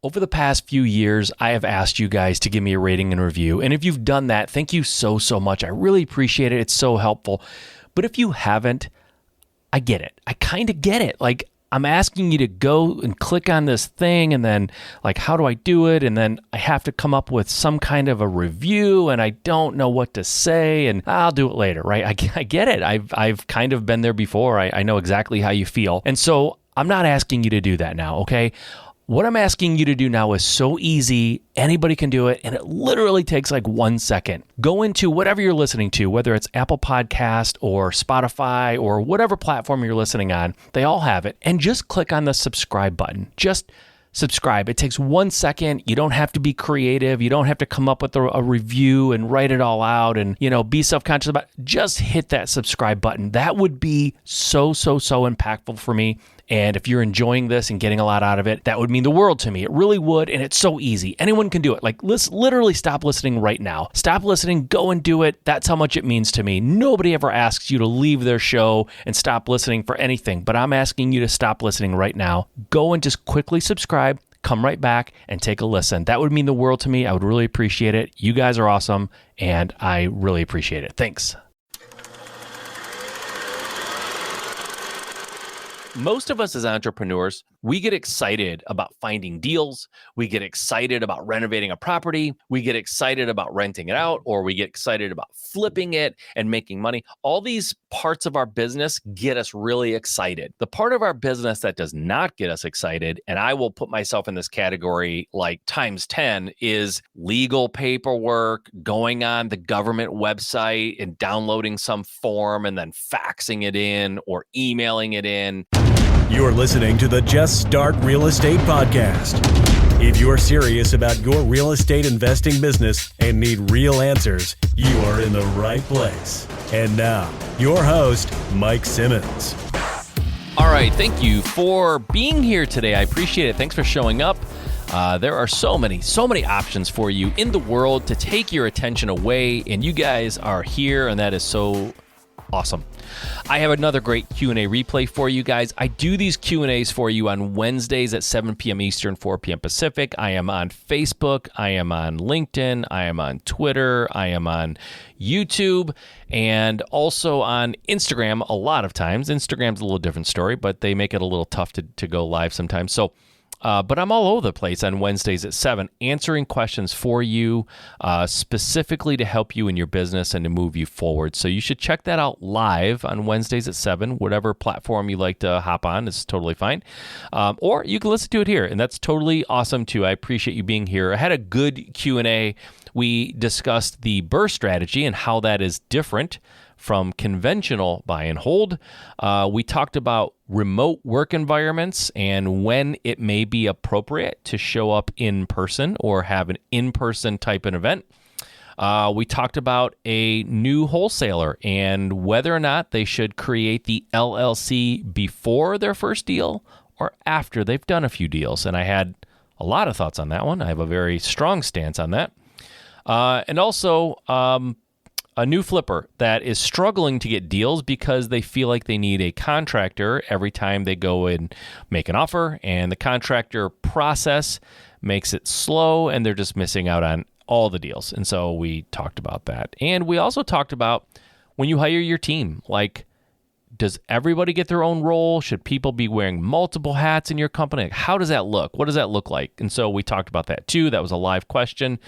Over the past few years, I have asked you guys to give me a rating and review. And if you've done that, thank you so much. I really appreciate it. It's so helpful. But if you haven't, I get it. I kind of get it. Like, I'm asking you to go and click on this thing, and then, like, how do I do it? And then I have to come up with some kind of a review, and I don't know what to say, and I'll do it later, right? I get it. I've kind of been there before. I know exactly how you feel. And so I'm not asking you to do that now, okay? What I'm asking you to do now is so easy. Anybody can do it, and it literally takes like 1 second. Go into whatever you're listening to, whether it's Apple Podcast or Spotify or whatever platform you're listening on. They all have it. And just click on the subscribe button. Just subscribe. It takes 1 second. You don't have to be creative. You don't have to come up with a review and write it all out and, be self-conscious about it. Just hit that subscribe button. That would be so impactful for me. And if you're enjoying this and getting a lot out of it, that would mean the world to me. It really would. And it's so easy. Anyone can do it. Like, let's literally stop listening right now. Stop listening. Go and do it. That's how much it means to me. Nobody ever asks you to leave their show and stop listening for anything. But I'm asking you to stop listening right now. Go and just quickly subscribe. Come right back and take a listen. That would mean the world to me. I would really appreciate it. You guys are awesome. And I really appreciate it. Thanks. Most of us as entrepreneurs, we get excited about finding deals. We get excited about renovating a property. We get excited about renting it out, or we get excited about flipping it and making money. All these parts of our business get us really excited. The part of our business that does not get us excited, and I will put myself in this category like times 10, is legal paperwork, going on the government website and downloading some form and then faxing it in or emailing it in. You're listening to the Just Start Real Estate Podcast. If you're serious about your real estate investing business and need real answers, you are in the right place. And now, your host, Mike Simmons. All right, thank you for being here today. I appreciate it. Thanks for showing up. There are so many options for you in the world to take your attention away, and you guys are here, and that is so awesome. I have another great Q&A replay for you guys. I do these Q&As for you on Wednesdays at 7 p.m. Eastern, 4 p.m. Pacific. I am on Facebook. I am on LinkedIn. I am on Twitter. I am on YouTube and also on Instagram a lot of times. Instagram's a little different story, but they make it a little tough to go live sometimes. So but I'm all over the place on Wednesdays at 7, answering questions for you, specifically to help you in your business and to move you forward. So you should check that out live on Wednesdays at 7, whatever platform you like to hop on is totally fine. Or you can listen to it here, and that's totally awesome too. I appreciate you being here. I had a good Q&A. We discussed the BRRRR strategy and how that is different from conventional buy and hold. We talked about remote work environments and when it may be appropriate to show up in person or have an in-person type of event. We talked about a new wholesaler and whether or not they should create the LLC before their first deal or after they've done a few deals. And I had a lot of thoughts on that one. I have a very strong stance on that. And also, a new flipper that is struggling to get deals because they feel like they need a contractor every time they go and make an offer, and the contractor process makes it slow, and they're just missing out on all the deals. And so we talked about that. And we also talked about when you hire your team, like, does everybody get their own role? Should people be wearing multiple hats in your company? How does that look? What does that look like? And so we talked about that too. That was a live question.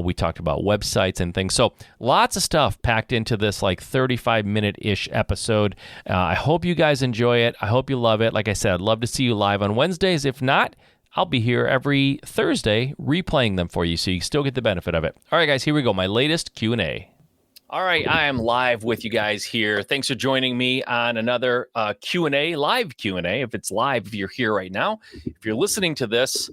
We talked about websites and things. So lots of stuff packed into this like 35-minute-ish episode. I hope you guys enjoy it. I hope you love it. Like I said, I'd love to see you live on Wednesdays. If not, I'll be here every Thursday replaying them for you so you still get the benefit of it. All right, guys, here we go. My latest Q&A. All right, I am live with you guys here. Thanks for joining me on another Q&A, live Q&A. If it's live, if you're here right now. If you're listening to this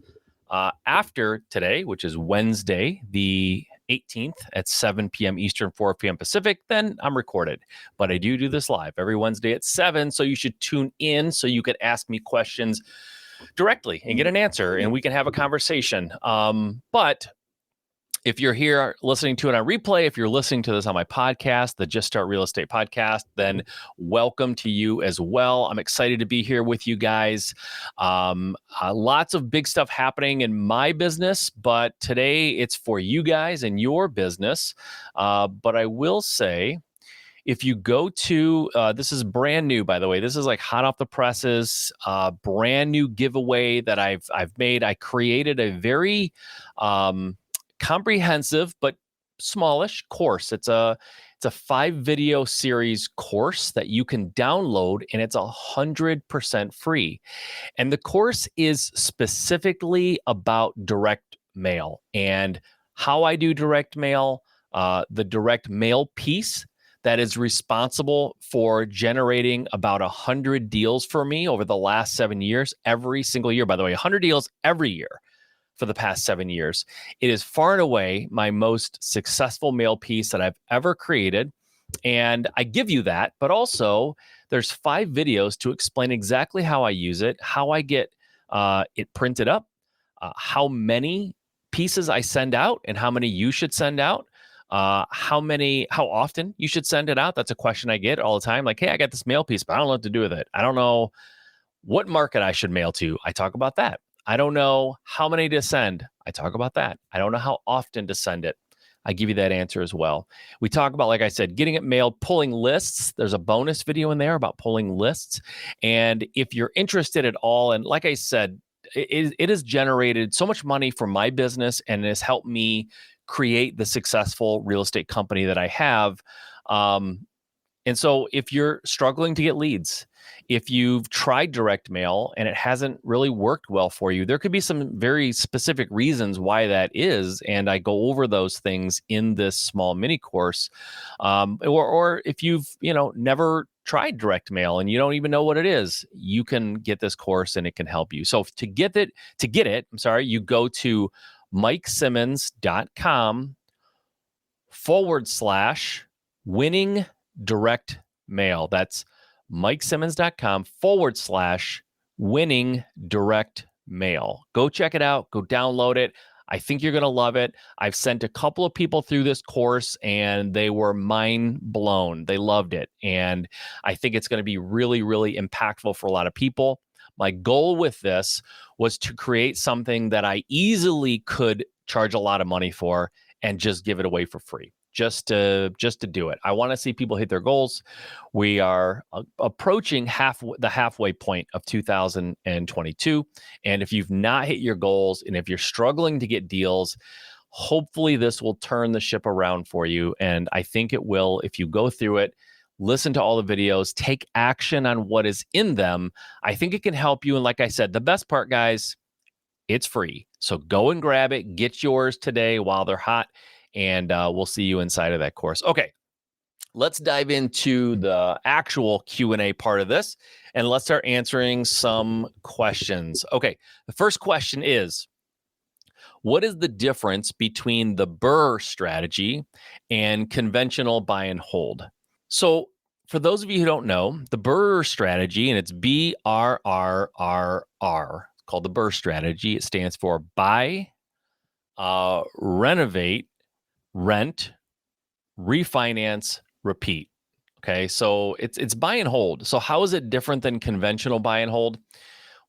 after today, which is Wednesday, the 18th at 7 p.m. Eastern, 4 p.m. Pacific, then I'm recorded. But I do this live every Wednesday at 7, so you should tune in so you could ask me questions directly and get an answer, and we can have a conversation. But If you're here listening to it on replay, if you're listening to this on my podcast, the Just Start Real Estate podcast, then welcome to you as well. I'm excited to be here with you guys. Lots of big stuff happening in my business, but today it's for you guys and your business. But I will say, if you go to, this is brand new, by the way, this is like hot off the presses, brand new giveaway that I've made. I created a very comprehensive but smallish course. It's a 5-video series course that you can download, and it's 100% free. And the course is specifically about direct mail and how I do direct mail, the direct mail piece that is responsible for generating about 100 deals for me over the last 7 years, every single year. By the way, 100 deals every year for the past 7 years. It is far and away my most successful mail piece that I've ever created. And I give you that, but also there's 5 videos to explain exactly how I use it, how I get it printed up, how many pieces I send out and how many you should send out. How often you should send it out. That's a question I get all the time. Like, hey, I got this mail piece, but I don't know what to do with it. I don't know what market I should mail to. I talk about that. I don't know how many to send. I talk about that. I don't know how often to send it. I give you that answer as well. We talk about, like I said, getting it mailed, pulling lists. There's a bonus video in there about pulling lists. And if you're interested at all, and like I said, it has generated so much money for my business and has helped me create the successful real estate company that I have. And so if you're struggling to get leads, if you've tried direct mail and it hasn't really worked well for you, there could be some very specific reasons why that is. And I go over those things in this small mini course. Or if you've, never tried direct mail and you don't even know what it is, you can get this course and it can help you. So to get it, you go to MikeSimmons.com/winning direct mail. That's MikeSimmons.com/winning direct mail. Go check it out. Go download it. I think you're going to love it. I've sent a couple of people through this course and they were mind blown. They loved it. And I think it's going to be really, really impactful for a lot of people. My goal with this was to create something that I easily could charge a lot of money for and just give it away for free. Just to do it. I want to see people hit their goals. We are approaching the halfway point of 2022. And if you've not hit your goals and if you're struggling to get deals, hopefully this will turn the ship around for you. And I think it will if you go through it, listen to all the videos, take action on what is in them. I think it can help you. And like I said, the best part, guys, it's free. So go and grab it. Get yours today while they're hot. And we'll see you inside of that course. Okay, let's dive into the actual Q&A part of this, and let's start answering some questions. Okay, the first question is, what is the difference between the BRRRR strategy and conventional buy and hold? So for those of you who don't know, the BRRRR strategy, and it's BRRRR, called the BRRRR strategy. It stands for buy, renovate, rent, refinance, repeat. Okay, so it's buy and hold. So how is it different than conventional buy and hold?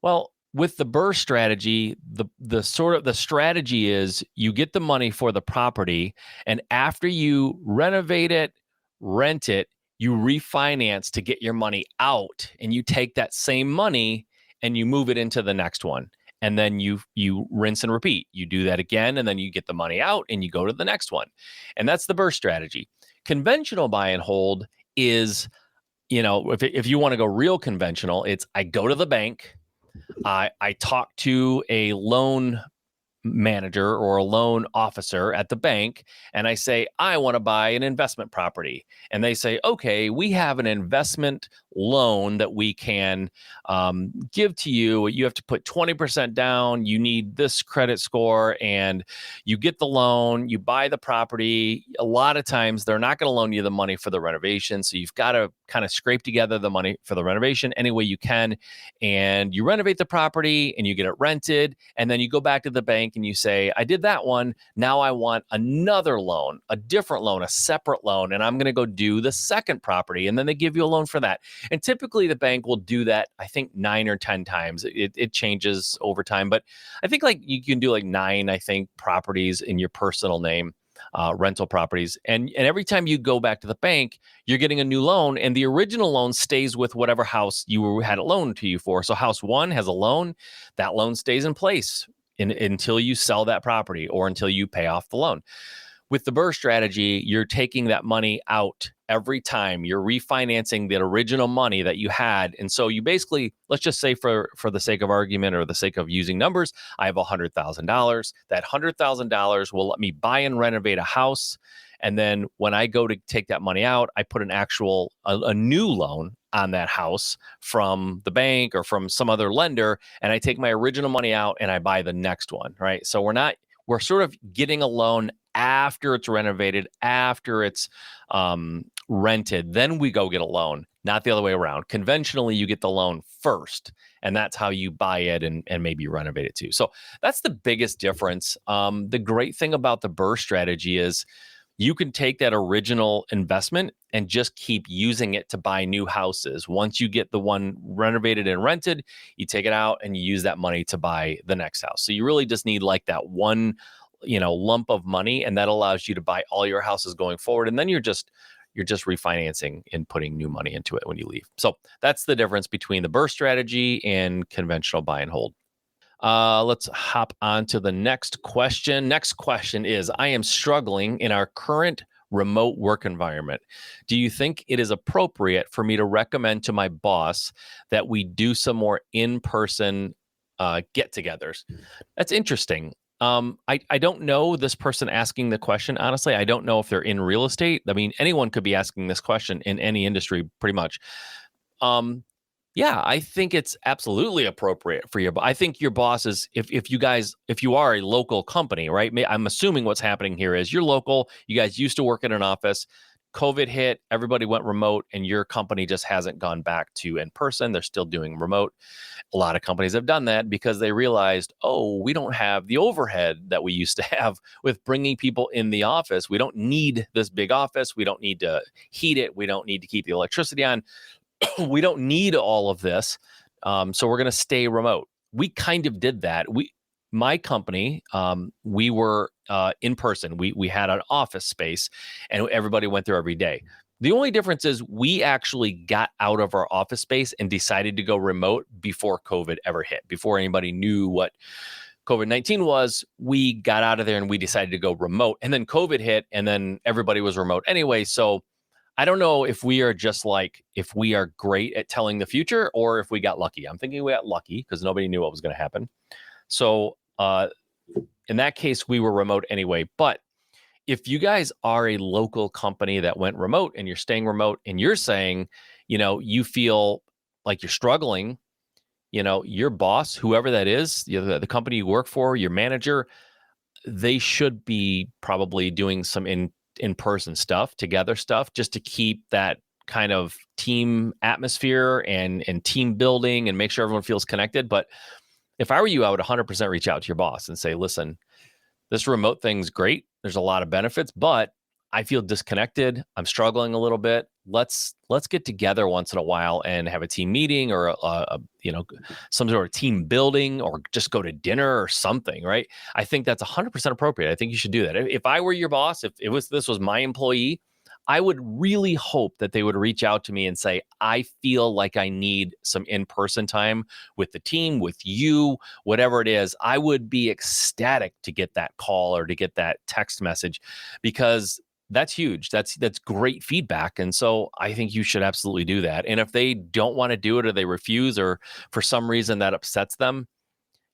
Well, with the BRRRR strategy, the strategy is you get the money for the property, and after you renovate it, rent it, you refinance to get your money out, and you take that same money and you move it into the next one. And then you rinse and repeat. You do that again, and then you get the money out and you go to the next one. And that's the BRRRR strategy. Conventional buy and hold is, if you want to go real conventional, it's I go to the bank, I talk to a loan manager or a loan officer at the bank, and I say, I want to buy an investment property. And they say, okay, we have an investment loan that we can give to you. You have to put 20% down. You need this credit score, and you get the loan. You buy the property. A lot of times they're not going to loan you the money for the renovation. So you've got to kind of scrape together the money for the renovation any way you can. And you renovate the property and you get it rented. And then you go back to the bank and you say, I did that one. Now I want another loan, a different loan, a separate loan. And I'm going to go do the second property. And then they give you a loan for that. And typically the bank will do that, I think 9 or 10 times. It changes over time, but I think like you can do like 9, I think, properties in your personal name, rental properties. And every time you go back to the bank, you're getting a new loan, and the original loan stays with whatever house you had it loaned to you for. So house one has a loan, that loan stays in place until you sell that property or until you pay off the loan. With the BRRRR strategy, you're taking that money out every time. You're refinancing the original money that you had. And so you basically, let's just say for the sake of argument or the sake of using numbers, I have $100,000. That $100,000 will let me buy and renovate a house. And then when I go to take that money out, I put a new loan on that house from the bank or from some other lender. And I take my original money out and I buy the next one, right? So we're sort of getting a loan after it's renovated, after it's rented, then we go get a loan, not the other way around. Conventionally, you get the loan first, and that's how you buy it and maybe renovate it too. So that's the biggest difference. The great thing about the BRRRR strategy is you can take that original investment and just keep using it to buy new houses. Once you get the one renovated and rented, you take it out and you use that money to buy the next house. So you really just need like that one lump of money, and that allows you to buy all your houses going forward. And then you're just refinancing and putting new money into it when you leave. So that's the difference between the BRRRR strategy and conventional buy and hold. Let's hop on to the next question. Next question is, I am struggling in our current remote work environment. Do you think it is appropriate for me to recommend to my boss that we do some more in-person get-togethers? That's interesting. I don't know this person asking the question. Honestly, I don't know if they're in real estate. I mean, anyone could be asking this question in any industry, pretty much. Yeah, I think it's absolutely appropriate for your. I think your boss is, if you are a local company, right? I'm assuming what's happening here is you're local. You guys used to work in an office. COVID hit, everybody went remote, and your company just hasn't gone back to in person. They're still doing remote. A lot of companies have done that because they realized, oh, we don't have the overhead that we used to have with bringing people in the office. We don't need this big office. We don't need to heat it. We don't need to keep the electricity on. We don't need all of this. So we're going to stay remote. We kind of did that. My company, we were in person. We had an office space, and everybody went there every day. The only difference is we actually got out of our office space and decided to go remote before COVID ever hit. Before anybody knew what COVID-19 was, we got out of there and we decided to go remote. And then COVID hit, and then everybody was remote anyway. So I don't know if we are if we are great at telling the future or if we got lucky. I'm thinking we got lucky because nobody knew what was going to happen. So in that case, we were remote anyway. But if you guys are a local company that went remote and you're staying remote and you're saying, you feel like you're struggling, your boss, whoever that is, the company you work for, your manager, they should be probably doing some in-person stuff, together stuff, just to keep that kind of team atmosphere and team building and make sure everyone feels connected. But if I were you, I would 100% reach out to your boss and say, listen, this remote thing's great. There's a lot of benefits, but I feel disconnected. I'm struggling a little bit. Let's get together once in a while and have a team meeting or some sort of team building, or just go to dinner or something, right? I think that's 100% appropriate. I think you should do that. If I were your boss, if this was my employee, I would really hope that they would reach out to me and say, I feel like I need some in-person time with the team, with you, whatever it is. I would be ecstatic to get that call or to get that text message, because that's huge. That's great feedback. And so I think you should absolutely do that. And if they don't want to do it, or they refuse, or for some reason that upsets them,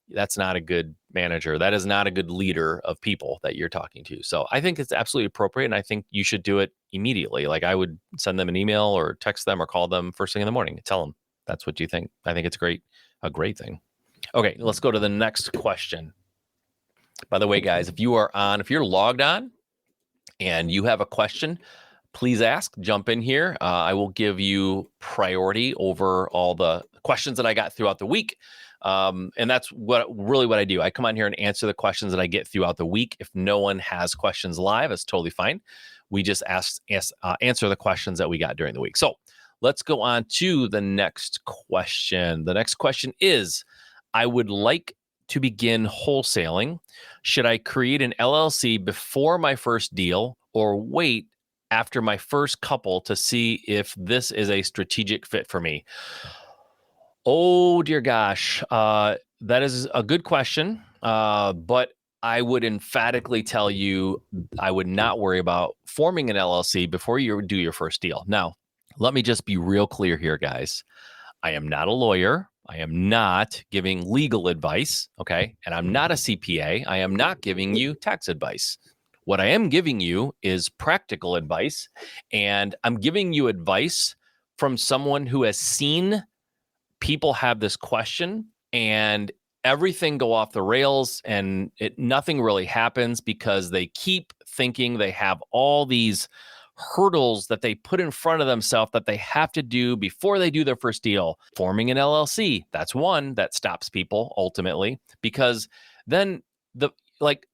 that's not a good manager. That is not a good leader of people that you're talking to. So I think it's absolutely appropriate. And I think you should do it immediately. Like I would send them an email or text them or call them first thing in the morning and tell them that's what you think. I think it's a great thing. Okay, let's go to the next question. By the way, guys, if you're logged on and you have a question, please ask, jump in here. I will give you priority over all the questions that I got throughout the week. And that's what I do. I come on here and answer the questions that I get throughout the week. If no one has questions live, it's totally fine. We just answer the questions that we got during the week. So let's go on to the next question. The next question is, I would like to begin wholesaling. Should I create an LLC before my first deal or wait after my first couple to see if this is a strategic fit for me? Oh, dear gosh. That is a good question. But I would emphatically tell you, I would not worry about forming an LLC before you do your first deal. Now, let me just be real clear here, guys. I am not a lawyer. I am not giving legal advice. Okay. And I'm not a CPA. I am not giving you tax advice. What I am giving you is practical advice. And I'm giving you advice from someone who has seen people have this question and everything go off the rails and nothing really happens because they keep thinking they have all these hurdles that they put in front of themselves that they have to do before they do their first deal. Forming an LLC, that's one that stops people ultimately, because then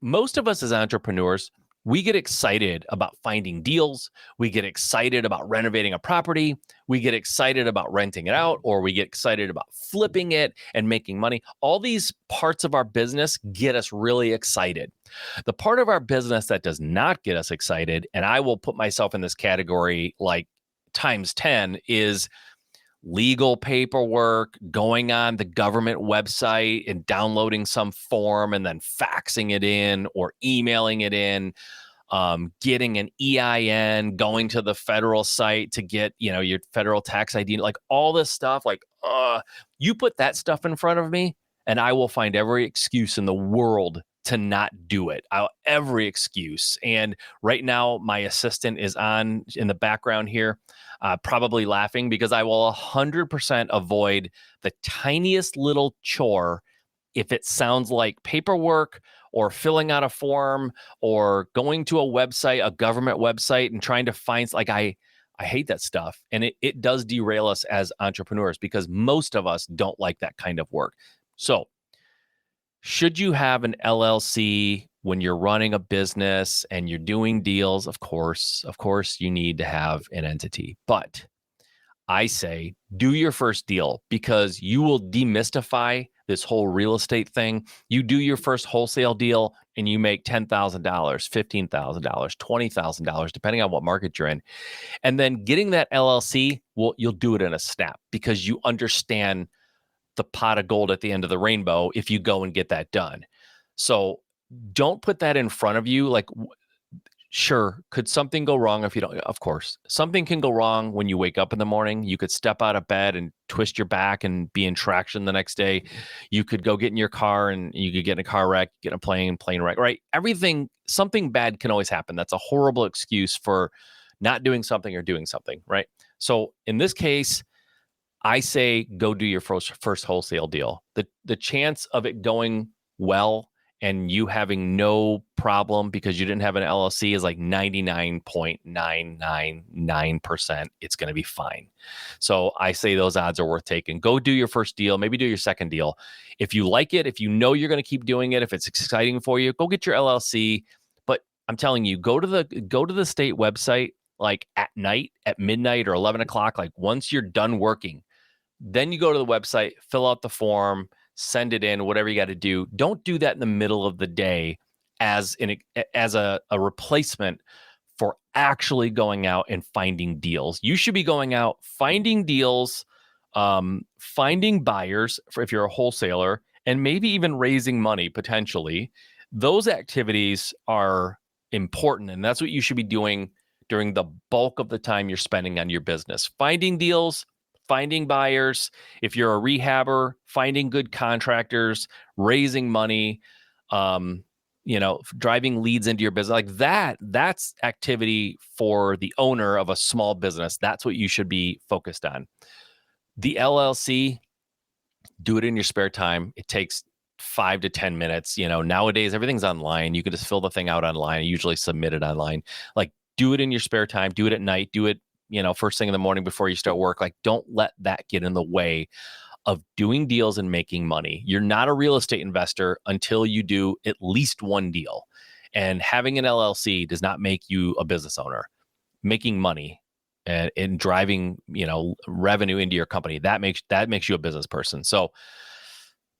most of us as entrepreneurs, we get excited about finding deals. We get excited about renovating a property. We get excited about renting it out, or we get excited about flipping it and making money. All these parts of our business get us really excited. The part of our business that does not get us excited, and I will put myself in this category like times 10, is legal paperwork, going on the government website and downloading some form and then faxing it in or emailing it in, getting an EIN, going to the federal site to get, your federal tax ID, like all this stuff. Like, you put that stuff in front of me and I will find every excuse in the world to not do it. Every excuse. And right now, my assistant is on in the background here, probably laughing because I will 100% avoid the tiniest little chore if it sounds like paperwork or filling out a form or going to a website, a government website, and trying to find, I hate that stuff. And it does derail us as entrepreneurs because most of us don't like that kind of work. So, should you have an LLC when you're running a business and you're doing deals? Of course, you need to have an entity. But I say do your first deal because you will demystify this whole real estate thing. You do your first wholesale deal and you make $10,000, $15,000, $20,000, depending on what market you're in. And then getting that LLC, you'll do it in a snap because you understand the pot of gold at the end of the rainbow if you go and get that done. So don't put that in front of you. Sure, could something go wrong if you don't? Of course, something can go wrong when you wake up in the morning. You could step out of bed and twist your back and be in traction the next day. You could go get in your car and you could get in a car wreck, get in a plane wreck, right? Something bad can always happen. That's a horrible excuse for not doing something or doing something, right? So in this case, I say go do your first wholesale deal. The chance of it going well and you having no problem because you didn't have an LLC is like 99.999%. It's going to be fine. So I say those odds are worth taking. Go do your first deal, maybe do your second deal. If you like it, if you know you're going to keep doing it, if it's exciting for you, go get your LLC. But I'm telling you, go to the state website like at night, at midnight or 11 o'clock, like once you're done working. Then you go to the website, fill out the form, send it in, whatever you got to do. Don't do that in the middle of the day as a replacement for actually going out and finding deals. You should be going out, finding deals, finding buyers if you're a wholesaler, and maybe even raising money potentially. Those activities are important, and that's what you should be doing during the bulk of the time you're spending on your business. Finding deals, finding buyers. If you're a rehabber, finding good contractors, raising money. driving leads into your business, like that's activity for the owner of a small business. That's what you should be focused on. The LLC, do it in your spare time. It takes 5 to 10 minutes. Nowadays everything's online. You can just fill the thing out online, usually submit it online. Like, do it in your spare time, do it at night, do it, first thing in the morning before you start work. Like, don't let that get in the way of doing deals and making money. You're not a real estate investor until you do at least one deal. And having an LLC does not make you a business owner. Making money and driving, revenue into your company, that makes you a business person. So,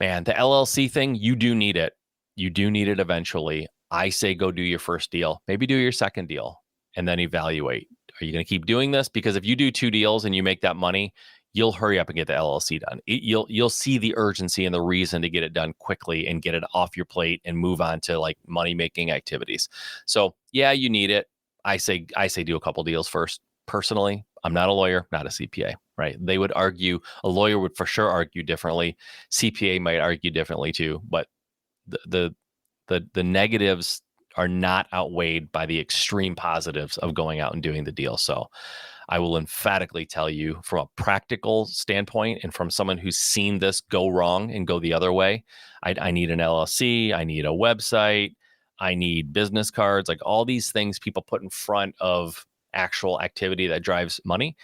man, the LLC thing, you do need it. You do need it eventually. I say go do your first deal, maybe do your second deal, and then evaluate. Are you going to keep doing this? Because if you do 2 deals and you make that money, you'll hurry up and get the LLC done. You'll see the urgency and the reason to get it done quickly and get it off your plate and move on to like money making activities. So yeah, you need it. I say do a couple deals first. Personally, I'm not a lawyer, not a CPA, right? They would argue, a lawyer would for sure argue differently. CPA might argue differently too, but the negatives are not outweighed by the extreme positives of going out and doing the deal. So I will emphatically tell you, from a practical standpoint and from someone who's seen this go wrong and go the other way, I need an LLC, I need a website, I need business cards, like all these things people put in front of actual activity that drives money.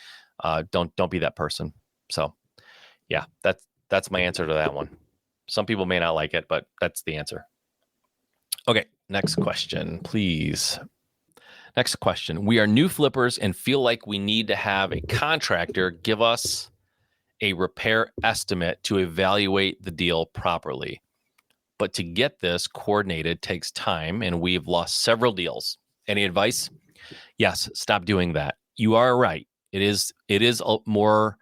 Don't be that person. So yeah, that's my answer to that one. Some people may not like it, but that's the answer. Okay, next question, please. Next question. We are new flippers and feel like we need to have a contractor give us a repair estimate to evaluate the deal properly. But to get this coordinated takes time, and we've lost several deals. Any advice? Yes, stop doing that. You are right. It is more,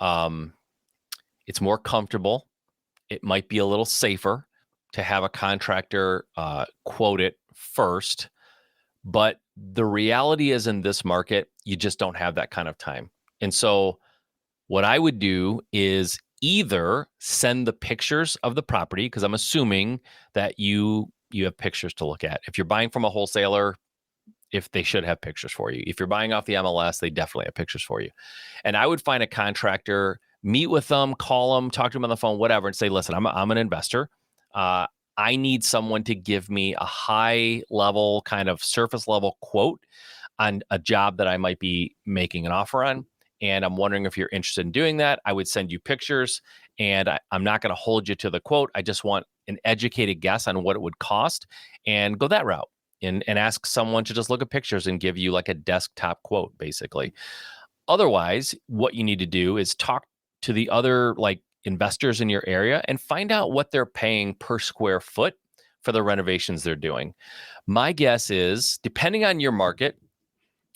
it's more comfortable. It might be a little safer to have a contractor quote it first. But the reality is, in this market, you just don't have that kind of time. And so what I would do is either send the pictures of the property, because I'm assuming that you have pictures to look at. If you're buying from a wholesaler, if they should have pictures for you. If you're buying off the MLS, they definitely have pictures for you. And I would find a contractor, meet with them, call them, talk to them on the phone, whatever, and say, listen, I'm an investor. I need someone to give me a high level, kind of surface level quote on a job that I might be making an offer on. And I'm wondering if you're interested in doing that. I would send you pictures, and I'm not going to hold you to the quote. I just want an educated guess on what it would cost, and go that route and ask someone to just look at pictures and give you like a desktop quote, basically. Otherwise, what you need to do is talk to the other like investors in your area and find out what they're paying per square foot for the renovations they're doing. My guess is, depending on your market,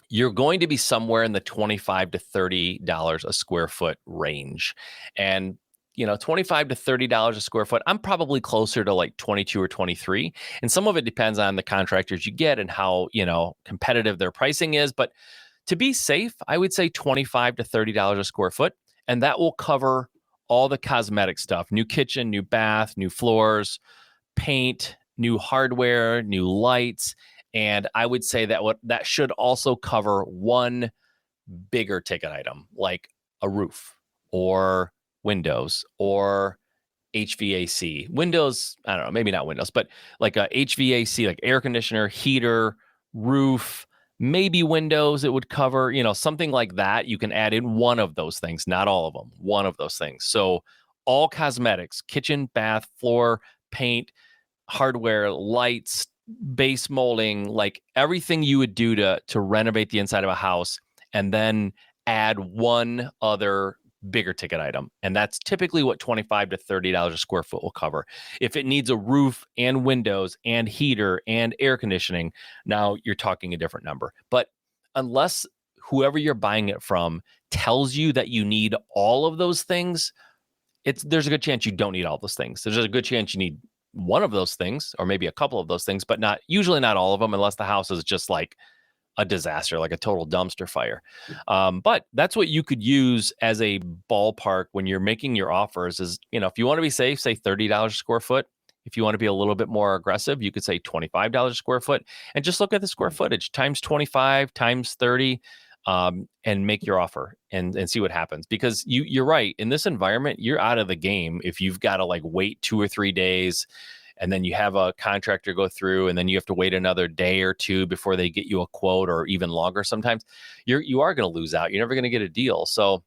you're going to be somewhere in the $25 to $30 a square foot range. And $25 to $30 a square foot, I'm probably closer to like 22 or 23. And some of it depends on the contractors you get and how, competitive their pricing is. But to be safe, I would say $25 to $30 a square foot. And that will cover all the cosmetic stuff: new kitchen, new bath, new floors, paint, new hardware, new lights. And I would say that should also cover one bigger ticket item, like a roof or windows or HVAC. Windows, I don't know, maybe not windows, but like a HVAC, like air conditioner, heater, roof, maybe windows it would cover, something like that. You can add in one of those things, not all of them, one of those things. So all cosmetics: kitchen, bath, floor, paint, hardware, lights, base molding, like everything you would do to renovate the inside of a house, and then add one other bigger ticket item. And that's typically what $25 to $30 a square foot will cover. If it needs a roof and windows and heater and air conditioning, now you're talking a different number. But unless whoever you're buying it from tells you that you need all of those things, there's a good chance you don't need all those things. There's a good chance you need one of those things, or maybe a couple of those things, but usually not all of them, unless the house is just like a disaster, like a total dumpster fire. But that's what you could use as a ballpark when you're making your offers is, if you want to be safe, say $30 a square foot. If you want to be a little bit more aggressive, you could say $25 a square foot and just look at the square footage times 25 times 30 and make your offer and see what happens. Because you're right. In this environment, you're out of the game if you've got to like wait 2 or 3 days and then you have a contractor go through and then you have to wait another day or two before they get you a quote, or even longer sometimes. You are going to lose out. You're never going to get a deal. So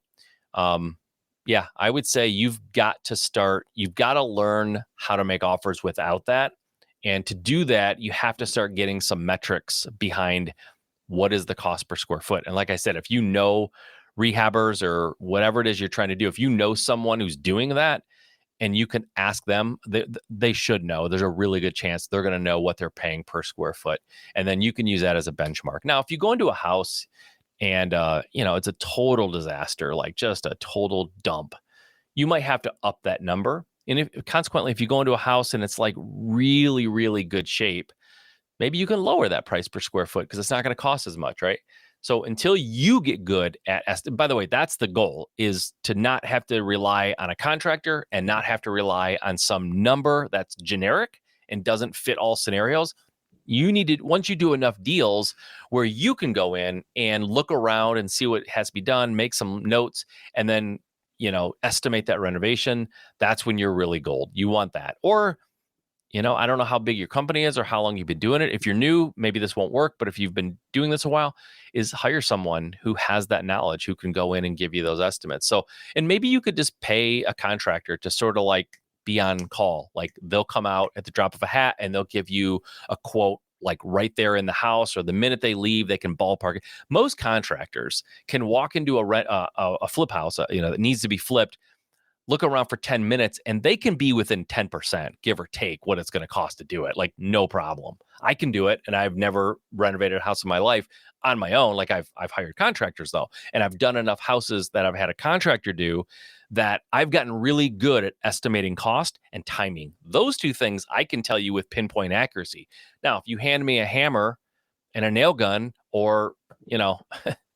yeah, I would say you've got to learn how to make offers without that. And to do that, you have to start getting some metrics behind what is the cost per square foot. And like I said, if you know rehabbers or whatever it is you're trying to do, if you know someone who's doing that and you can ask them, they should know. There's a really good chance they're going to know what they're paying per square foot. And then you can use that as a benchmark. Now, if you go into a house and it's a total disaster, like just a total dump, you might have to up that number. And consequently, if you go into a house and it's like really, really good shape, maybe you can lower that price per square foot because it's not going to cost as much, right? So until you get good at by the way, that's the goal, is to not have to rely on a contractor and not have to rely on some number that's generic and doesn't fit all scenarios. You need to, once you do enough deals where you can go in and look around and see what has to be done, make some notes, and then, estimate that renovation. That's when you're really gold. You want that. Or, I don't know how big your company is or how long you've been doing it. If you're new, maybe this won't work. But if you've been doing this a while, is hire someone who has that knowledge, who can go in and give you those estimates. So, and maybe you could just pay a contractor to sort of like be on call. Like they'll come out at the drop of a hat and they'll give you a quote like right there in the house, or the minute they leave, they can ballpark it. Most contractors can walk into a flip house, that needs to be flipped, look around for 10 minutes, and they can be within 10%, give or take, what it's going to cost to do it. Like, no problem. I can do it, and I've never renovated a house in my life on my own. Like, I've hired contractors, though, and I've done enough houses that I've had a contractor do that I've gotten really good at estimating cost and timing. Those two things I can tell you with pinpoint accuracy. Now, if you hand me a hammer and a nail gun, or,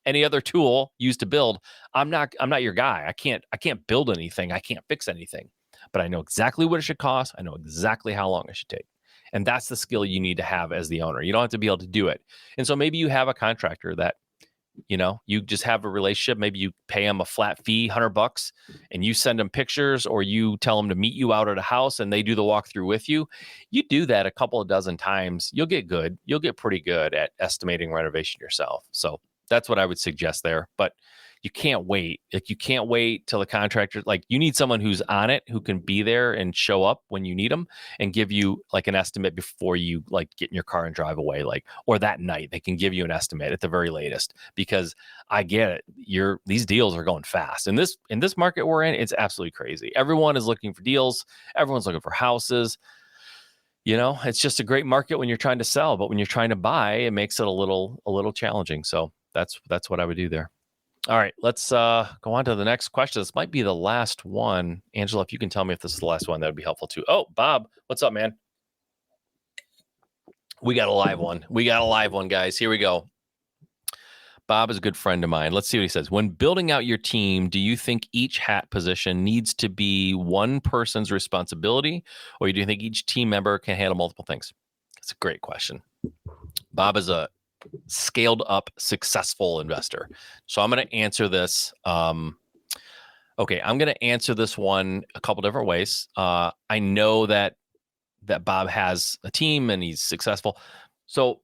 any other tool used to build, I'm not your guy. I can't build anything. I can't fix anything, but I know exactly what it should cost. I know exactly how long it should take. And that's the skill you need to have as the owner. You don't have to be able to do it. And so maybe you have a contractor that, you just have a relationship. Maybe you pay them a flat fee, $100, and you send them pictures, or you tell them to meet you out at a house and they do the walkthrough with you. You do that a couple of dozen times, you'll get good. You'll get pretty good at estimating renovation yourself. So that's what I would suggest there. But you can't wait. Like, you can't wait till the contractor, like, you need someone who's on it, who can be there and show up when you need them and give you like an estimate before you like get in your car and drive away, like, or that night they can give you an estimate at the very latest. Because I get it. These deals are going fast. In this market we're in, it's absolutely crazy. Everyone is looking for deals. Everyone's looking for houses. It's just a great market when you're trying to sell, but when you're trying to buy, it makes it a little challenging. So that's what I would do there. All right, let's go on to the next question. This might be the last one. Angela, if you can tell me if this is the last one, that would be helpful too. Oh, Bob, what's up, man? We got a live one, guys. Here we go. Bob is a good friend of mine. Let's see what he says. When building out your team, do you think each hat position needs to be one person's responsibility, or do you think each team member can handle multiple things? That's a great question. Bob is a scaled up, successful investor. So I'm going to answer this. I'm going to answer this one a couple different ways. I know that Bob has a team and he's successful. So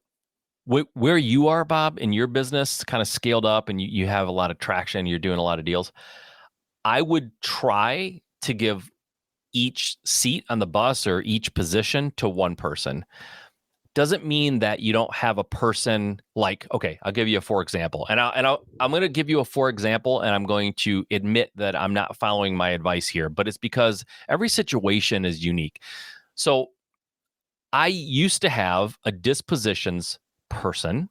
where you are, Bob, in your business, kind of scaled up and you have a lot of traction, you're doing a lot of deals, I would try to give each seat on the bus or each position to one person. Doesn't mean that you don't have a person like, okay, I'll give you a for example. And I'm going to give you a for example, and I'm going to admit that I'm not following my advice here, but it's because every situation is unique. So I used to have a dispositions person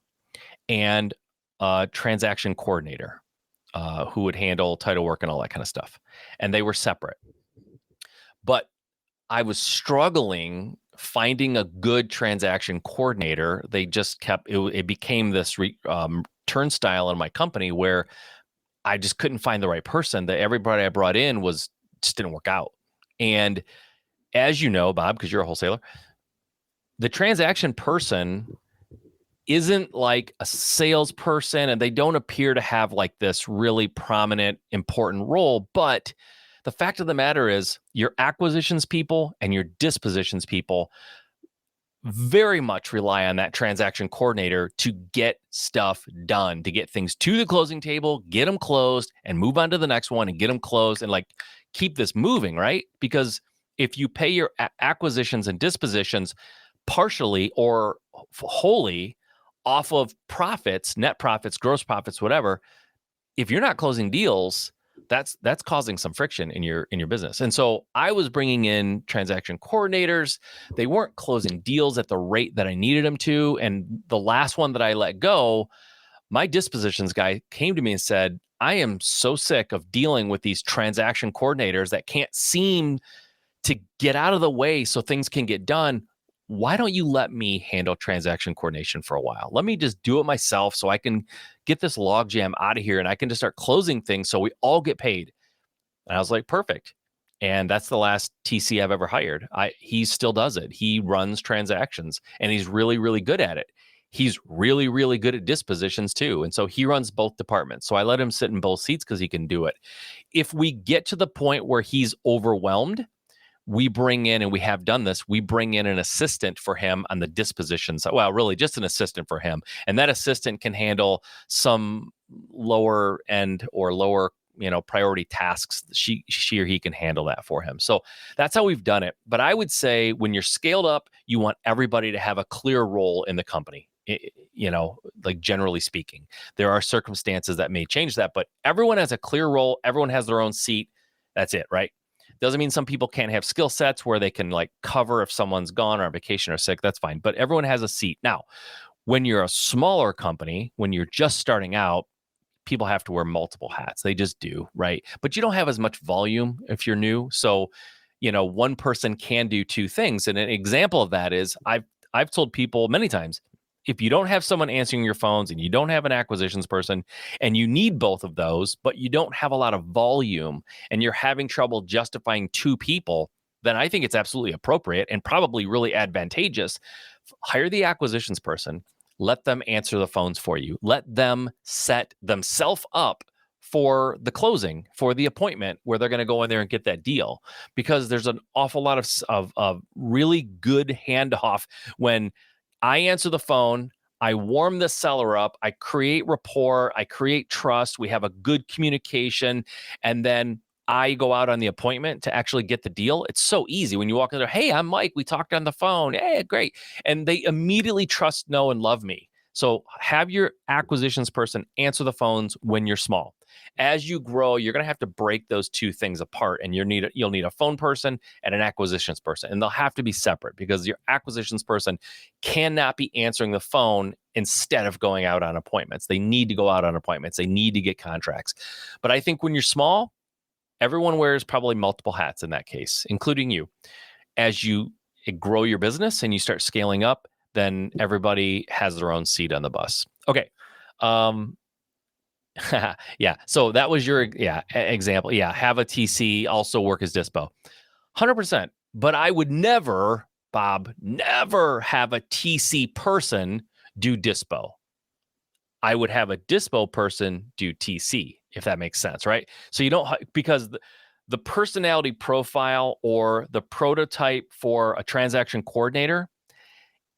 and a transaction coordinator who would handle title work and all that kind of stuff. And they were separate. But I was struggling finding a good transaction coordinator. They just it became this turnstile in my company where I just couldn't find the right person. That everybody I brought in just didn't work out. And as you know, Bob, because you're a wholesaler, the transaction person isn't like a salesperson, and they don't appear to have like this really prominent, important role. But the fact of the matter is, your acquisitions people and your dispositions people very much rely on that transaction coordinator to get stuff done, to get things to the closing table, get them closed, and move on to the next one and get them closed and like keep this moving, right? Because if you pay your acquisitions and dispositions partially or wholly off of profits, net profits, gross profits, whatever, if you're not closing deals, that's causing some friction in your business. And so I was bringing in transaction coordinators. They weren't closing deals at the rate that I needed them to. And the last one that I let go, my dispositions guy came to me and said, I am so sick of dealing with these transaction coordinators that can't seem to get out of the way so things can get done. Why don't you let me handle transaction coordination for a while? Let me just do it myself so I can get this logjam out of here and I can just start closing things so we all get paid. And I was like, perfect. And that's the last TC I've ever hired. He still does it. He runs transactions and he's really, really good at it. He's really, really good at dispositions too. And so he runs both departments. So I let him sit in both seats because he can do it. If we get to the point where he's overwhelmed, we bring in, and we have done this, we bring in an assistant for him on the dispositions. Well, really just an assistant for him. And that assistant can handle some lower end or lower, priority tasks. She or he can handle that for him. So that's how we've done it. But I would say when you're scaled up, you want everybody to have a clear role in the company. Like generally speaking, there are circumstances that may change that, but everyone has a clear role. Everyone has their own seat. That's it, right? Doesn't mean some people can't have skill sets where they can like cover if someone's gone or on vacation or sick. That's fine. But everyone has a seat. Now, when you're a smaller company, when you're just starting out, people have to wear multiple hats. They just do, right? But you don't have as much volume if you're new. So, one person can do two things. And an example of that is I've told people many times, if you don't have someone answering your phones and you don't have an acquisitions person and you need both of those, but you don't have a lot of volume and you're having trouble justifying two people, then I think it's absolutely appropriate and probably really advantageous. Hire the acquisitions person, let them answer the phones for you, let them set themselves up for the closing, for the appointment where they're going to go in there and get that deal, because there's an awful lot of really good handoff when I answer the phone, I warm the seller up, I create rapport, I create trust, we have a good communication, and then I go out on the appointment to actually get the deal. It's so easy when you walk in there, hey, I'm Mike, we talked on the phone, hey, great. And they immediately trust, know, and love me. So have your acquisitions person answer the phones when you're small. As you grow, you're going to have to break those two things apart, and you'll need a phone person and an acquisitions person, and they'll have to be separate because your acquisitions person cannot be answering the phone instead of going out on appointments. They need to go out on appointments. They need to get contracts. But I think when you're small, everyone wears probably multiple hats in that case, including you. As you grow your business and you start scaling up, then everybody has their own seat on the bus. Okay. Yeah. So that was your example. Yeah. Have a TC also work as dispo. 100%. But I would never, Bob, never have a TC person do dispo. I would have a dispo person do TC, if that makes sense, right? So you don't, because the personality profile or the prototype for a transaction coordinator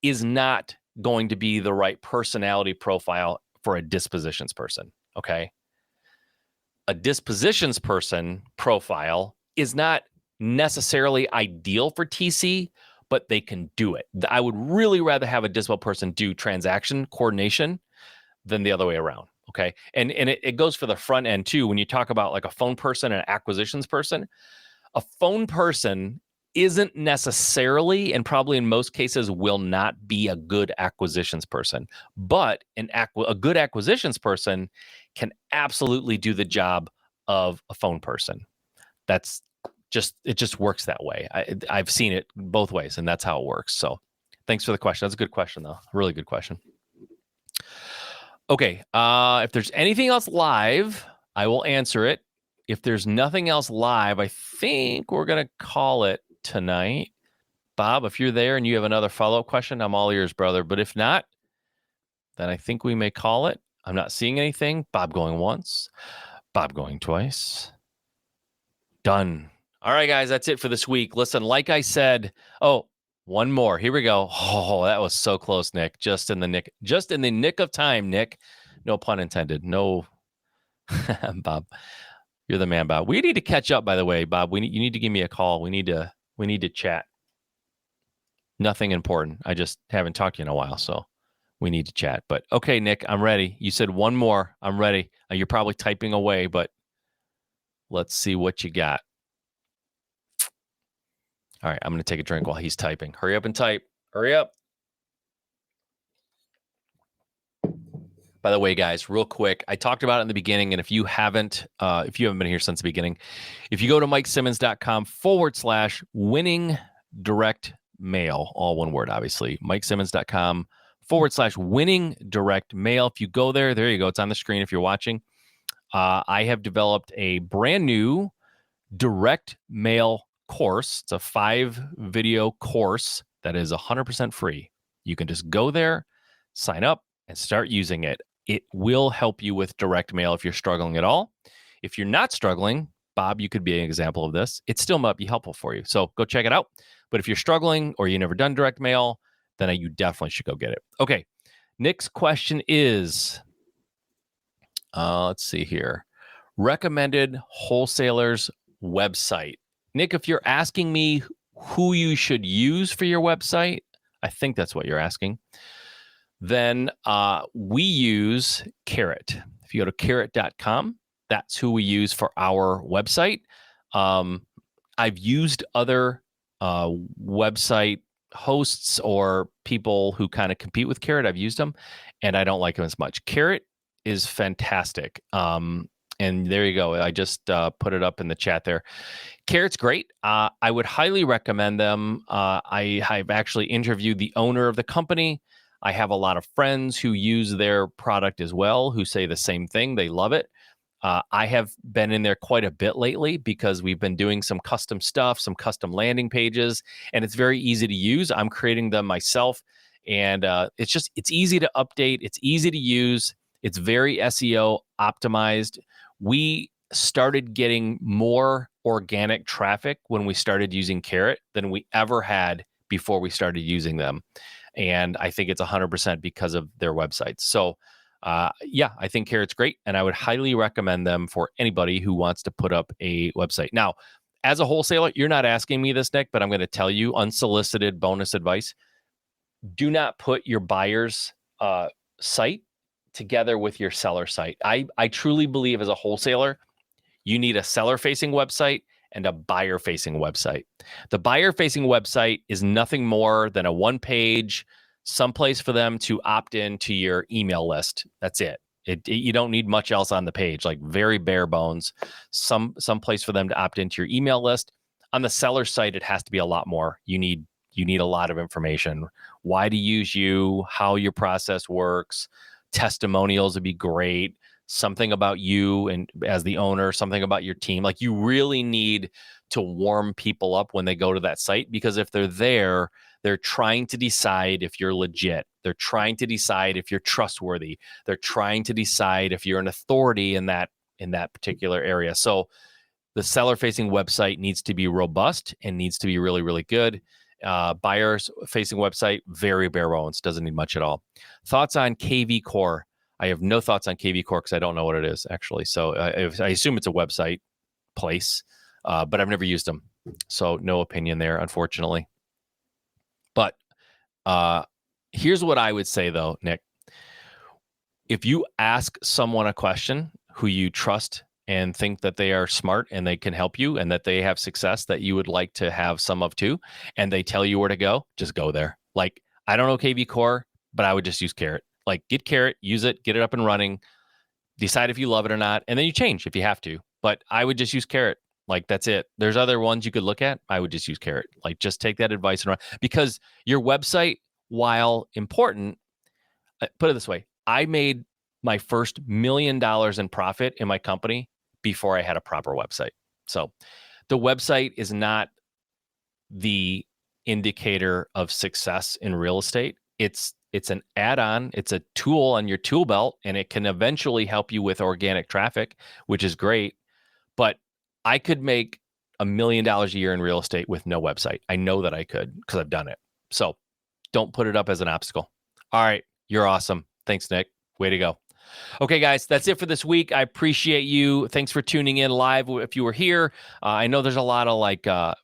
is not going to be the right personality profile for a dispositions person. Okay. A dispositions person profile is not necessarily ideal for TC, but they can do it. I would really rather have a dispo person do transaction coordination than the other way around. Okay. And it goes for the front end too. When you talk about like a phone person and an acquisitions person, a phone person isn't necessarily, and probably in most cases will not be, a good acquisitions person, but a good acquisitions person can absolutely do the job of a phone person. It just works that way. I've seen it both ways, and that's how it works. So thanks for the question. That's a good question though. Really good question. Okay. If there's anything else live, I will answer it. If there's nothing else live, I think we're going to call it tonight. Bob, if you're there and you have another follow-up question, I'm all ears, brother. But if not, then I think we may call it. I'm not seeing anything. Bob going once. Bob going twice. Done. All right, guys, that's it for this week. Listen, like I said, one more. Here we go. Oh, that was so close, Nick. Just in the nick of time, Nick. No pun intended. No, Bob. You're the man, Bob. We need to catch up, by the way, Bob. You need to give me a call. We need to chat. Nothing important. I just haven't talked to you in a while, so we need to chat. But okay, Nick, I'm ready. You said one more. I'm ready. You're probably typing away, but let's see what you got. All right, I'm going to take a drink while he's typing. Hurry up and type. Hurry up. By the way, guys, real quick, I talked about it in the beginning, and if you haven't been here since the beginning, if you go to MikeSimmons.com/winning direct mail, all one word, obviously, MikeSimmons.com/winning direct mail. If you go there you go. It's on the screen if you're watching. I have developed a brand new direct mail course. It's a 5-video course that is 100% free. You can just go there, sign up, and start using it. It will help you with direct mail if you're struggling at all. If you're not struggling, Bob, you could be an example of this. It still might be helpful for you. So go check it out. But if you're struggling or you've never done direct mail, then you definitely should go get it. Okay. Nick's question is, let's see here. Recommended wholesalers website. Nick, if you're asking me who you should use for your website, I think that's what you're asking. Then we use Carrot. If you go to carrot.com, that's who we use for our website. I've used other website hosts or people who kind of compete with Carrot. I've used them, and I don't like them as much. Carrot is fantastic. And there you go. I just put it up in the chat there. Carrot's great. I would highly recommend them. I've actually interviewed the owner of the company. I have a lot of friends who use their product as well, who say the same thing. They love it. I have been in there quite a bit lately because we've been doing some custom stuff, some custom landing pages, and it's very easy to use. I'm creating them myself, and it's easy to update. It's easy to use. It's very SEO optimized. We started getting more organic traffic when we started using Carrot than we ever had before we started using them. And I think it's 100% because of their websites. So I think Carrot's great, and I would highly recommend them for anybody who wants to put up a website. Now, as a wholesaler, you're not asking me this, Nick, but I'm going to tell you unsolicited bonus advice. Do not put your buyer's site together with your seller site. I truly believe as a wholesaler, you need a seller-facing website and a buyer-facing website. The buyer-facing website is nothing more than a one-page, someplace for them to opt in to your email list. That's it. You don't need much else on the page, like very bare bones. Some place for them to opt into your email list. On the seller site, it has to be a lot more. You need a lot of information. Why to use you, how your process works. Testimonials would be great. Something about you and as the owner, something about your team. Like you really need to warm people up when they go to that site, because if they're there, they're trying to decide if you're legit. They're trying to decide if you're trustworthy. They're trying to decide if you're an authority in that particular area. So the seller-facing website needs to be robust and needs to be really, really good. Buyers-facing website, very bare bones, doesn't need much at all. Thoughts on KV Core? I have no thoughts on KV Core because I don't know what it is, actually. So I assume it's a website place, but I've never used them. So no opinion there, unfortunately. But here's what I would say, though, Nick. If you ask someone a question who you trust and think that they are smart and they can help you and that they have success that you would like to have some of too, and they tell you where to go, just go there. Like, I don't know KV Core, but I would just use Carrot. Like, get Carrot, use it, get it up and running, decide if you love it or not, and then you change if you have to. But I would just use Carrot. Like, that's it. There's other ones you could look at. I would just use Carrot. Like, just take that advice and run. Because your website, while important, put it this way, I made my first $1 million in profit in my company before I had a proper website. So the website is not the indicator of success in real estate. It's an add-on, it's a tool on your tool belt, and it can eventually help you with organic traffic, which is great. But I could make $1 million a year in real estate with no website. I know that I could because I've done it. So don't put it up as an obstacle. All right. You're awesome. Thanks, Nick. Way to go. Okay, guys, that's it for this week. I appreciate you. Thanks for tuning in live if you were here. I know there's a lot of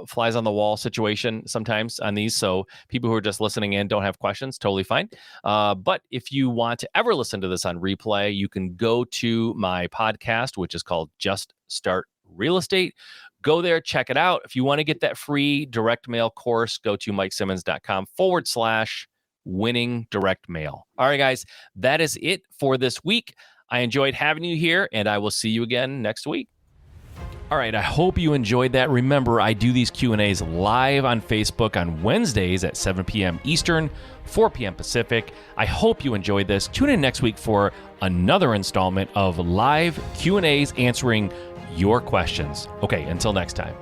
flies on the wall situation sometimes on these. So people who are just listening in don't have questions, totally fine. But if you want to ever listen to this on replay, you can go to my podcast, which is called Just Start Real Estate. Go there, check it out. If you want to get that free direct mail course, go to MikeSimmons.com/winning direct mail. All right, guys, that is it for this week. I enjoyed having you here, and I will see you again next week. All right, I hope you enjoyed that. Remember, I do these Q&As live on Facebook on Wednesdays at 7 p.m. Eastern, 4 p.m. Pacific. I hope you enjoyed this. Tune in next week for another installment of live Q&As answering your questions. Okay, until next time.